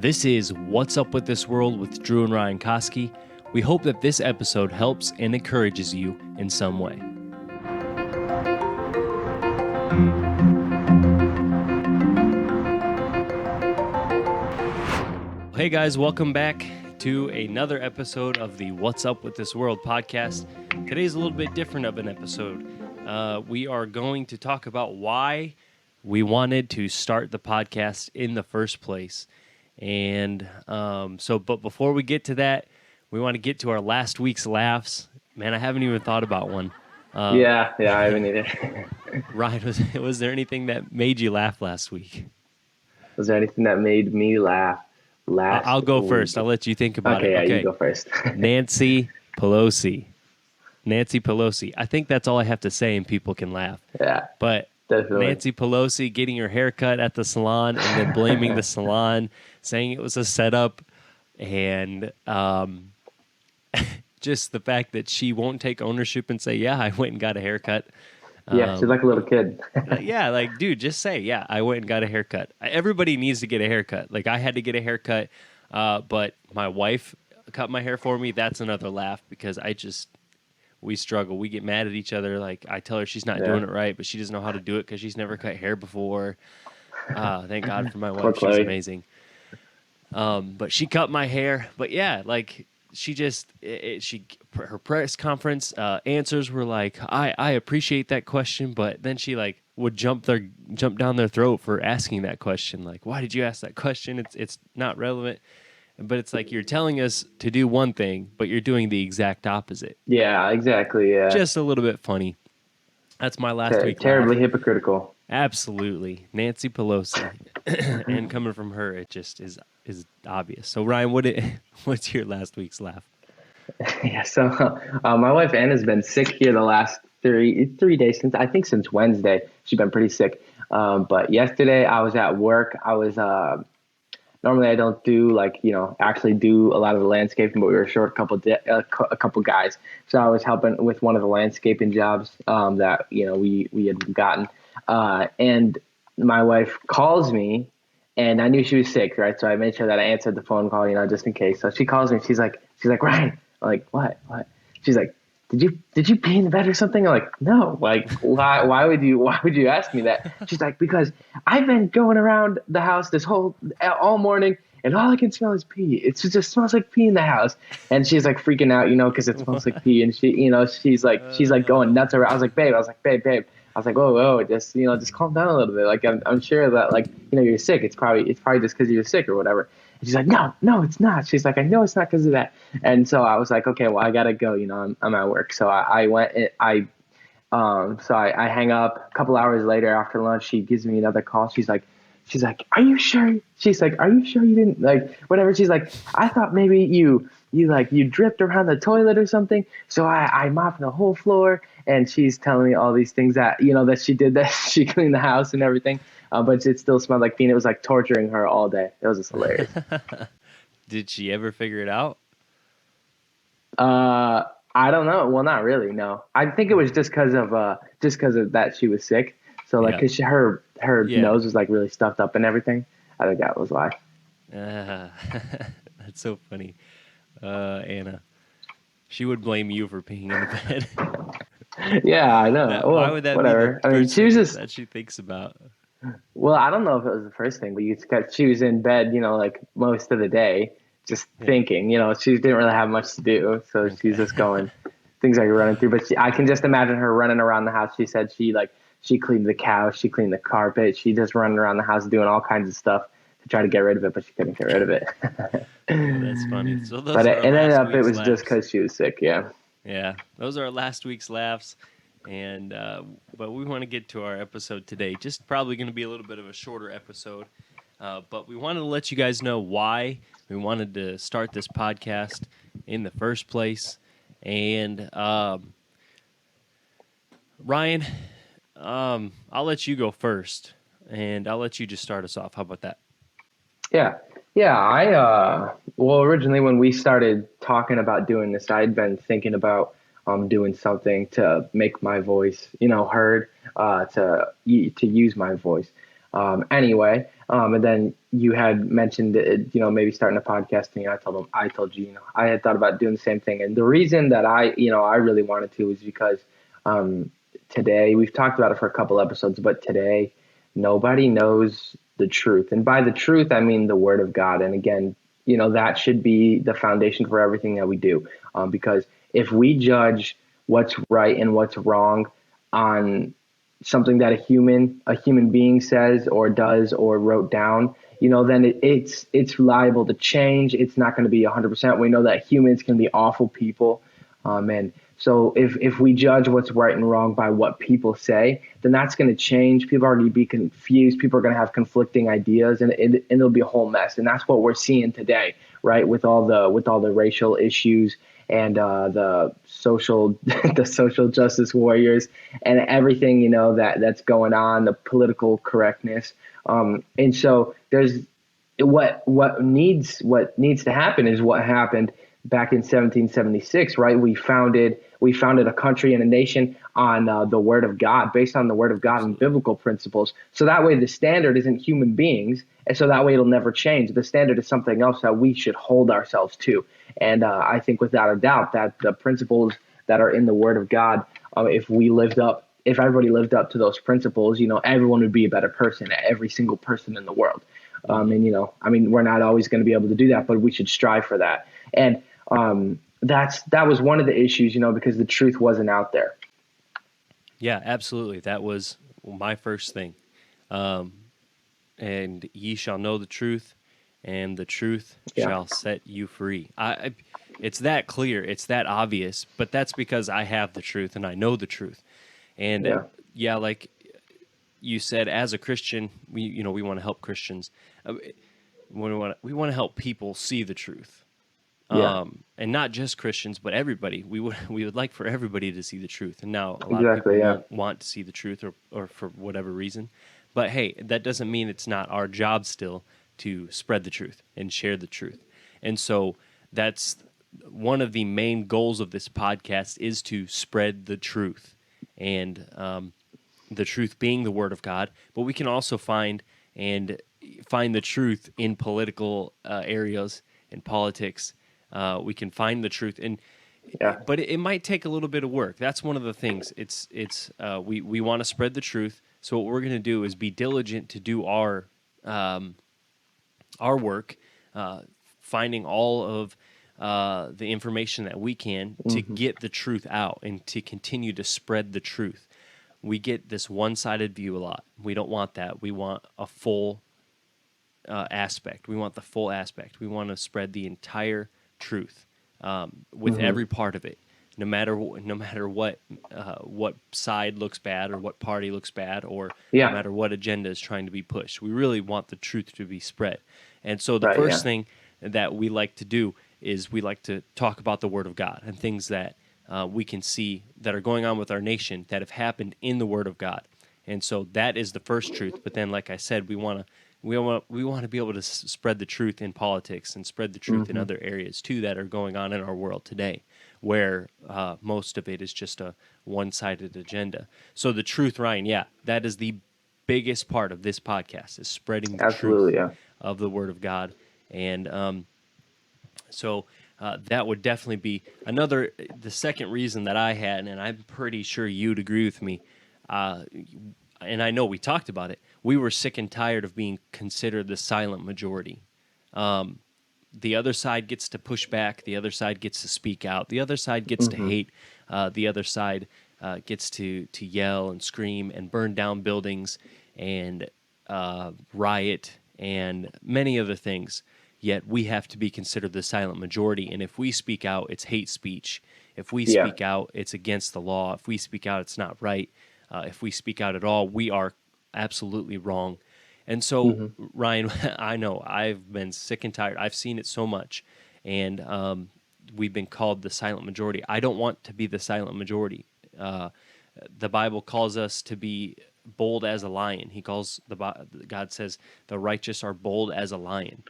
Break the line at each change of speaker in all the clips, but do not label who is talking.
This is What's Up with This World with Drew and Ryan Koski. We hope that this episode helps and encourages you in some way. Hey guys, welcome back to another episode of the What's Up with This World podcast. Today's a little bit different of an episode. We are going to talk about why we wanted to start the podcast in the first place. And but before we get to that, we want to get to our last week's laughs. Man, I haven't even thought about one.
Yeah, I haven't either.
Ryan, was there anything that made you laugh last week?
Was there anything that made me laugh last
I'll go
week?
first. I'll let you think about it.
Okay,
Okay,
you go first.
Nancy Pelosi. I think that's all I have to say, and people can laugh.
Yeah,
But
definitely.
Nancy Pelosi getting her hair cut at the salon and then blaming the salon, saying it was a setup, and just the fact that she won't take ownership and say, yeah, I went and got a haircut.
Yeah, she's like a little kid.
Yeah, like, dude, just say, yeah, I went and got a haircut. Everybody needs to get a haircut. Like, I had to get a haircut, but my wife cut my hair for me. That's another laugh because we struggle. We get mad at each other. Like, I tell her she's not doing it right, but she doesn't know how to do it because she's never cut hair before. Thank God for my wife. She's amazing. But she cut my hair. But yeah, like, her press conference answers were like, I appreciate that question, but then she like would jump down their throat for asking that question. Like, why did you ask that question? It's not relevant. But it's like you're telling us to do one thing, but you're doing the exact opposite.
Yeah, exactly. Yeah,
Just a little bit funny. That's my last week.
Terribly
laugh.
hypocritical.
Absolutely, Nancy Pelosi, and coming from her, it just is obvious. So Ryan, what's your last week's laugh?
Yeah. So my wife Anna's been sick here the last three days since Wednesday. She's been pretty sick. But yesterday I was at work. I was normally I don't do actually do a lot of the landscaping, but we were short a couple guys. So I was helping with one of the landscaping jobs that we had gotten. And my wife calls me, and I knew she was sick, right? So I made sure that I answered the phone call, just in case. So she calls me. She's like, Ryan. I'm like, what? She's like, did you pee in the bed or something? I'm like, no. Like, why would you ask me that? She's like, because I've been going around the house all morning, and all I can smell is pee. It just smells like pee in the house. And she's like freaking out, because it smells like pee. And she's like going nuts around. I was like, babe. I was like, whoa, just calm down a little bit. Like, I'm sure that you're sick. It's probably just because you're sick or whatever. And she's like, no, it's not. She's like, I know it's not because of that. And so I was like, okay, well, I gotta go. I'm at work. So I went. I hang up. A couple hours later after lunch, she gives me another call. She's like, are you sure? She's like, are you sure you didn't whatever? She's like, I thought maybe you dripped around the toilet or something. So I mopped the whole floor. And she's telling me all these things that, that she did, that she cleaned the house and everything. But it still smelled like pee. And it was like torturing her all day. It was just hilarious.
Did she ever figure it out?
I don't know. Well, not really. No, I think it was just because of that she was sick. So because her nose was like really stuffed up and everything. I think that was why.
That's so funny. Anna, she would blame you for peeing in the bed.
Yeah, I know.
Why would that
whatever.
be the first thing that she thinks about?
Well, I don't know if it was the first thing, but she was in bed, most of the day, just thinking. She didn't really have much to do, so she's just going. Things are running through, but I can just imagine her running around the house. She said she cleaned the couch, she cleaned the carpet, she just running around the house doing all kinds of stuff to try to get rid of it, but she couldn't get rid of it.
That's funny. So
but it ended up it was laughs. Just because she was sick. Yeah.
Yeah, those are last week's laughs, and but we want to get to our episode today. Just probably going to be a little bit of a shorter episode, but we wanted to let you guys know why we wanted to start this podcast in the first place. And Ryan, I'll let you go first, and I'll let you just start us off. How about that?
Yeah. Well, originally when we started talking about doing this, I'd been thinking about doing something to make my voice, heard, to use my voice. Anyway, and then you had mentioned, maybe starting a podcast thing. I told you, I had thought about doing the same thing. And the reason that I really wanted to is because um, today we've talked about it for a couple episodes, but today nobody knows the truth. And by the truth, I mean the word of God. And again, that should be the foundation for everything that we do. Because if we judge what's right and what's wrong on something that a human being says or does or wrote down, then it's liable to change. It's not going to be 100%. We know that humans can be awful people, and so if we judge what's right and wrong by what people say, then that's going to change. People are going to be confused. People are going to have conflicting ideas, and it'll be a whole mess. And that's what we're seeing today, right? With all the racial issues and the social the social justice warriors and everything that's going on, the political correctness, and so there's what needs to happen is what happened back in 1776, right? We founded a country and a nation on the word of God, based on the word of God and biblical principles. So that way the standard isn't human beings, and so that way it'll never change. The standard is something else that we should hold ourselves to. And I think without a doubt that the principles that are in the word of God, if everybody lived up to those principles, everyone would be a better person, every single person in the world. And we're not always going to be able to do that, but we should strive for that. And that was one of the issues, because the truth wasn't out there.
Yeah, absolutely. That was my first thing. And ye shall know the truth, and the truth shall set you free. It's that clear. It's that obvious. But that's because I have the truth and I know the truth. And like you said, as a Christian, we want to help Christians. We want to help people see the truth. And not just Christians, but everybody. We would like for everybody to see the truth. And now a lot of people won't want to see the truth or for whatever reason. But hey, that doesn't mean it's not our job still to spread the truth and share the truth. And so that's one of the main goals of this podcast, is to spread the truth, and the truth being the word of God. But we can also find the truth in political areas, in politics. We can find the truth, but it might take a little bit of work. That's one of the things. We want to spread the truth. So what we're going to do is be diligent to do our work, finding all of the information that we can to get the truth out and to continue to spread the truth. We get this one-sided view a lot. We don't want that. We want a full aspect. We want the full aspect. We want to spread the entire truth with every part of it, no matter what side looks bad or what party looks bad, or no matter what agenda is trying to be pushed. We really want the truth to be spread. And so the first thing that we like to do is we like to talk about the Word of God and things that we can see that are going on with our nation that have happened in the Word of God. And so that is the first truth. But then, like I said, we want to be able to spread the truth in politics and spread the truth in other areas too that are going on in our world today, where most of it is just a one-sided agenda. So the truth, Ryan, that is the biggest part of this podcast, is spreading the truth of the Word of God. And so that would definitely be the second reason that I had, and I'm pretty sure you'd agree with me, and I know we talked about it. We were sick and tired of being considered the silent majority. The other side gets to push back. The other side gets to speak out. The other side gets to hate. The other side gets to yell and scream and burn down buildings and riot and many other things. Yet we have to be considered the silent majority. And if we speak out, it's hate speech. If we speak out, it's against the law. If we speak out, it's not right. If we speak out at all, we are absolutely wrong. And so, Ryan, I know I've been sick and tired. I've seen it so much. And we've been called the silent majority. I don't want to be the silent majority. The Bible calls us to be bold as a lion. God says the righteous are bold as a lion.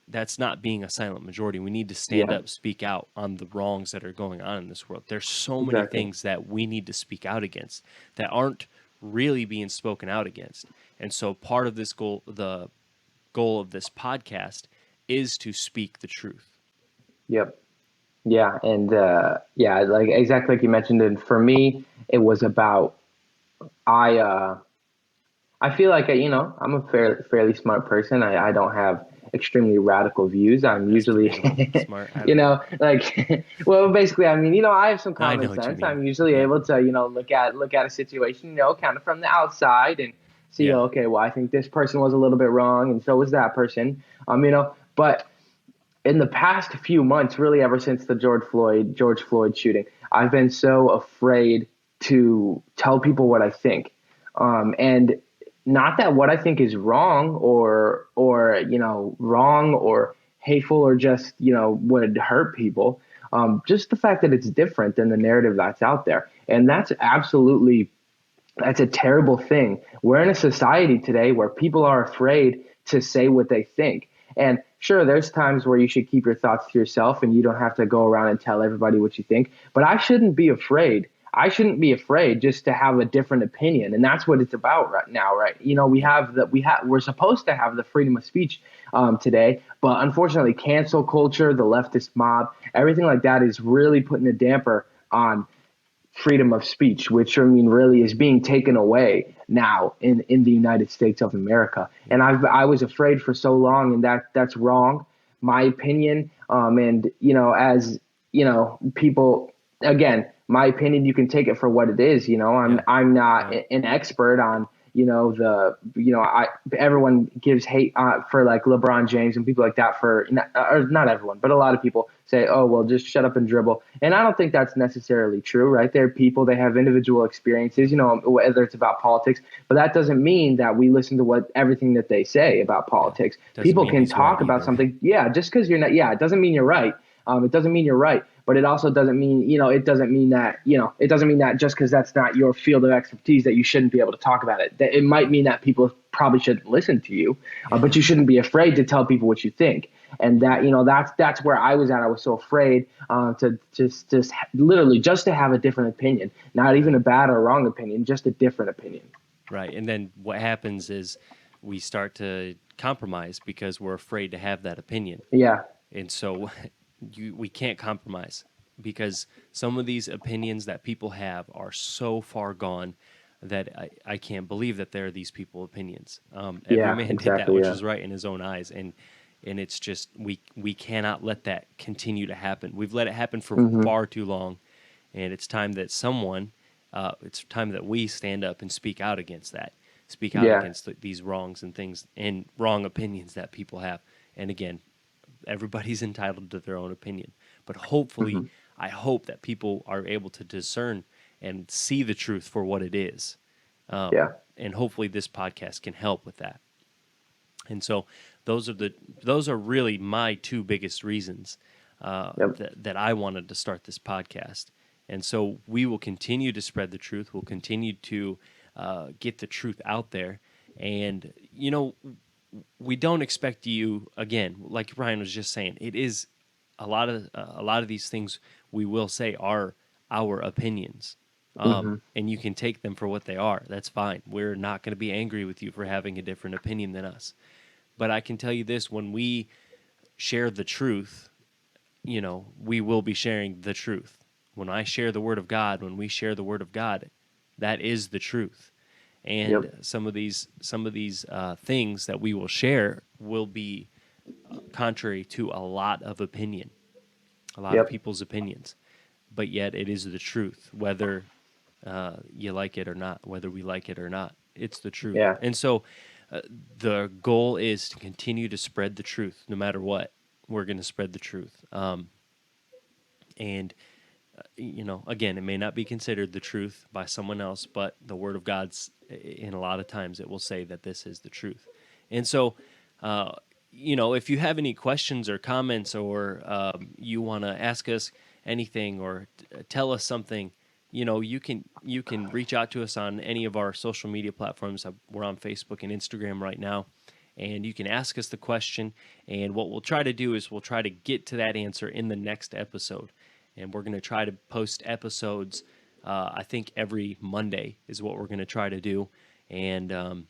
That's not being a silent majority. We need to stand up, speak out on the wrongs that are going on in this world. There's so many things that we need to speak out against that aren't really being spoken out against. And so part of this goal, the goal of this podcast, is to speak the truth.
Yep. Yeah. And yeah, like exactly like you mentioned. And for me, it was about I. I feel like I'm a fairly smart person. I don't have extremely radical views. I'm
That's
usually,
debatable. Smart. I don't know.
like, well, basically, I mean, I have some
I know
common
what you
sense.
mean.
I'm usually
Yeah.
able to, look at a situation, kind of from the outside and see,
Yeah.
okay, well, I think this person was a little bit wrong, and so was that person. But in the past few months, really ever since the George Floyd shooting, I've been so afraid to tell people what I think. And not that what I think is wrong or wrong or hateful or just would hurt people. Just the fact that it's different than the narrative that's out there, and that's a terrible thing. We're in a society today where people are afraid to say what they think. And sure, there's times where you should keep your thoughts to yourself and you don't have to go around and tell everybody what you think. But I shouldn't be afraid. I shouldn't be afraid just to have a different opinion. And that's what it's about right now, right?
Yeah.
We're supposed to have the freedom of speech today, but unfortunately, cancel culture, the leftist mob, everything like that is really putting a damper on freedom of speech, which I mean really is being taken away now in the United States of America. And I was afraid for so long, and that's wrong, my opinion. And as people, again, my opinion, you can take it for what it is.
Yeah.
I'm not
Yeah.
an expert on I everyone gives hate for like LeBron James and people like that or not everyone, but a lot of people say, oh well, just shut up and dribble. And I don't think that's necessarily true, right? They're people, they have individual experiences, whether it's about politics, but that doesn't mean that we listen to everything that they say about
Yeah.
politics.
Doesn't
People
mean
can
he's right
talk about
either.
something, yeah, just because you're not, yeah, it doesn't mean you're right. It doesn't mean you're right, but it also doesn't mean, it doesn't mean that just because that's not your field of expertise that you shouldn't be able to talk about it. That it might mean that people probably shouldn't listen to you, but you shouldn't be afraid to tell people what you think. And that's where I was at. I was so afraid to just literally just to have a different opinion, not even a bad or wrong opinion, just a different opinion.
Right. And then what happens is we start to compromise because we're afraid to have that opinion.
Yeah,
And so we can't compromise because some of these opinions that people have are so far gone that I can't believe that there are these people opinions. Every
yeah,
man did that
exactly.
which
Yeah.
is right in his own eyes, and it's just we cannot let that continue to happen. We've let it happen for
Hmm.
far too long, and it's time that it's time that we stand up and speak out against that, speak out
Yeah.
against these wrongs and things and wrong opinions that people have. And again, everybody's entitled to their own opinion, but hopefully,
Hmm.
I hope that people are able to discern and see the truth for what it is.
Yeah.
And hopefully, this podcast can help with that. And so, those are really my two biggest reasons
Yep.
that I wanted to start this podcast. And so, we will continue to spread the truth. We'll continue to get the truth out there. And we don't expect you, again, like Ryan was just saying, it is a lot of these things we will say are our opinions.
Hmm.
And you can take them for what they are. That's fine. We're not going to be angry with you for having a different opinion than us. But I can tell you this, when we share the truth, we will be sharing the truth. When I share the word of God, when we share the word of God, that is the truth. And
Yep.
some of these things that we will share will be contrary to a lot of opinion, a lot of
Yep.
people's opinions, but yet it is the truth, whether you like it or not, whether we like it or not. It's the truth.
Yeah.
And so the goal is to continue to spread the truth no matter what. We're going to spread the truth. And again, it may not be considered the truth by someone else, but the Word of God's, in a lot of times, it will say that this is the truth. And so, if you have any questions or comments, or you want to ask us anything or tell us something, you can reach out to us on any of our social media platforms. We're on Facebook and Instagram right now. And you can ask us the question, and what we'll try to do is we'll try to get to that answer in the next episode. And we're going to try to post episodes, I think every Monday is what we're going to try to do. And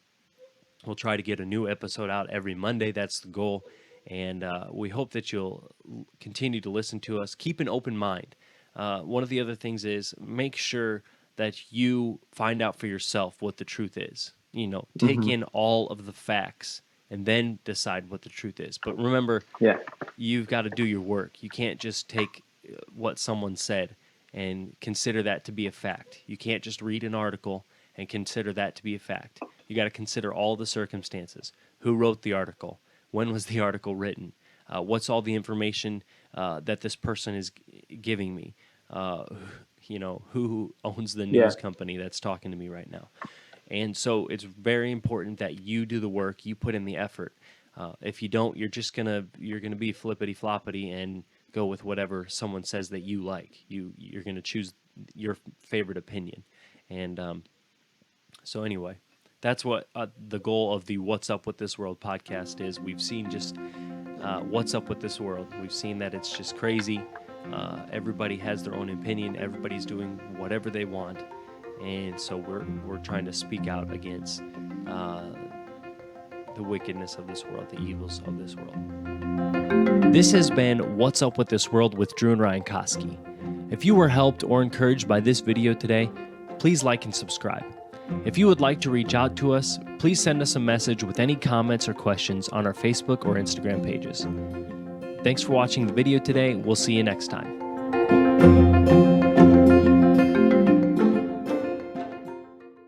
We'll try to get a new episode out every Monday. That's the goal. And we hope that you'll continue to listen to us. Keep an open mind. One of the other things is make sure that you find out for yourself what the truth is. Take in all of the facts and then decide what the truth is. But remember, you've got to do your work. You can't just take what someone said and consider that to be a fact. You can't just read an article and consider that to be a fact. You got to consider all the circumstances. Who wrote the article? When was the article written? What's all the information that this person is giving me? Who owns the news company that's talking to me right now? And so it's very important that you do the work, you put in the effort. If you don't, you're gonna be flippity floppity and go with whatever someone says that you like. You're gonna choose your favorite opinion. And so anyway, that's what the goal of the What's Up With This World podcast is. We've seen just what's up with this world. We've seen that it's just crazy. Everybody has their own opinion. Everybody's doing whatever they want. And so we're trying to speak out against the wickedness of this world, the evils of this world. This has been What's Up With This World with Drew and Ryan Koski. If you were helped or encouraged by this video today, please like and subscribe. If you would like to reach out to us, please send us a message with any comments or questions on our Facebook or Instagram pages. Thanks for watching the video today. We'll see you next time.